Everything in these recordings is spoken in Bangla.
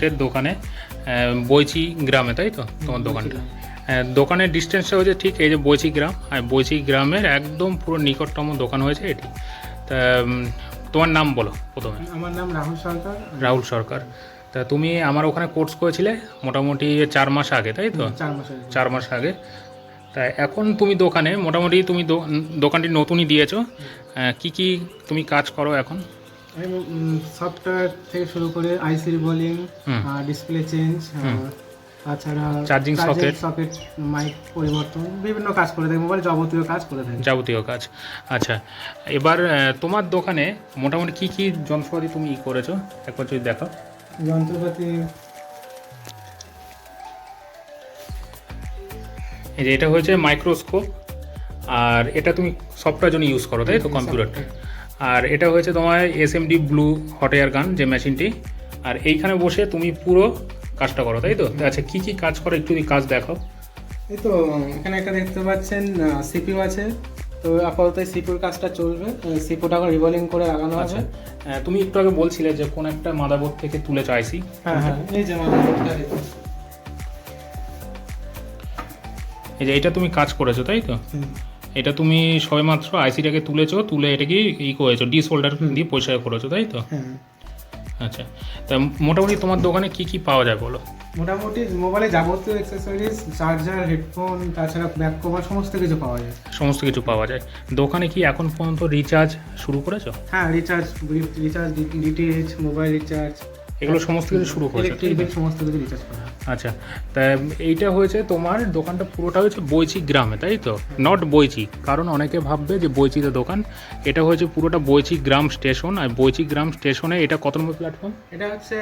স্ট্রিটের দোকানে, বৈচি গ্রামে, তাই তো তোমার দোকানটা? দোকানের ডিস্টেন্সটা হচ্ছে ঠিক এই যে বৈচি গ্রাম, আর বৈচি গ্রামের একদম পুরো নিকটতম দোকান হয়েছে এটি। তা তোমার নাম বলো প্রথমে। আমার নাম রাহুল সরকার। রাহুল সরকার। তা তুমি আমার ওখানে কোর্স করেছিলে মোটামুটি 4 মাস আগে, তাই তো? 4 মাস আগে। 4 মাস আগে। তা এখন তুমি দোকানে মোটামুটি তুমি দোকানটি নতুনই দিয়েছো। কি কি তুমি কাজ করো এখন? আমি সফটওয়্যার থেকে শুরু করে আইসি রিবোলিং, ডিসপ্লে চেঞ্জ, তাছাড়া চার্জিং সকেট, মাইক পরিবর্তন, বিভিন্ন কাজ করে থাকি, মোবাইল যাবতীয় কাজ করে থাকি। যাবতীয় কাজ। আচ্ছা, এবার তোমার দোকানে মোটামুটি কি কি যন্ত্রপাতি তুমি করেছো একবার যদি দেখো। যন্ত্রপাতি এই যে এটা হয়েছে মাইক্রোস্কোপ, আর এটা তুমি সফটওয়্যার জন্য ইউজ করো, তাই তো, কম্পিউটারটা। আর এটা হয়েছে তোমার SMD ব্লু হট এয়ার গান, যে মেশিনটি। আর এইখানে বসে তুমি পুরো কাজটা করো, তাই তো? আচ্ছা, কি কি কাজ করো একটু কাজ দেখো। এই তো এখানে একটা দেখতে পাচ্ছেন সিপিইউ আছে, তো আপাতত সিপিইউর কাজটা চলবে। সিপিইউটা এখন রিবোলিং করে লাগানো হবে। তুমি একটু আগে বলছিলে যে কোন একটা মাদারবোর্ড থেকে তুলে চাইছি। হ্যাঁ, এই যে মাদারবোর্ডটা, এই যে এটা তুমি কাজ করেছো, তাই তো? এটা তুমি সবেমাত্র আইসিটাকে তুলেছো, তুলে এটাকে করেছো, ডিসোল্ডার দিয়ে পরিষ্কার করেছো, তাই তো? আচ্ছা, তা মোটামুটি তোমার দোকানে কি কি পাওয়া যায় বলো। মোটামুটি মোবাইলে যাবতীয় অ্যাক্সেসরিজ, চার্জার, হেডফোন, তাছাড়া ব্যাক কভার সমস্ত কিছু পাওয়া যায়। সমস্ত কিছু পাওয়া যায়। দোকানে কি এখন পর্যন্ত রিচার্জ শুরু করেছো? হ্যাঁ, রিচার্জ, ডিটিএইচ, মোবাইল রিচার্জ, এগুলো সমস্ত কিছু শুরু করেছো? ইলেকট্রিক বিল সমস্ত কিছু রিচার্জ করা। আচ্ছা, তা এইটা হয়েছে তোমার দোকানটা পুরোটা হয়েছে বৈচি গ্রামে, তাই তো? নট বৈচি, কারণ অনেকে ভাববে যে বৈচিতে দোকান। এটা হয়েছে পুরোটা বৈচি গ্রাম স্টেশন। আর বৈচি গ্রাম স্টেশনে এটা কত নম্বর প্ল্যাটফর্ম? এটা হচ্ছে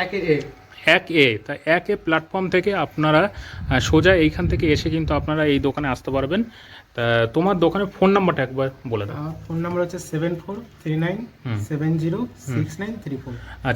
1A। তা 1A প্ল্যাটফর্ম থেকে আপনারা সোজা এইখান থেকে এসে কিন্তু আপনারা এই দোকানে আসতে পারবেন। তা তোমার দোকানের ফোন নাম্বারটা একবার বলে দাও। ফোন নাম্বার হচ্ছে 7439706934।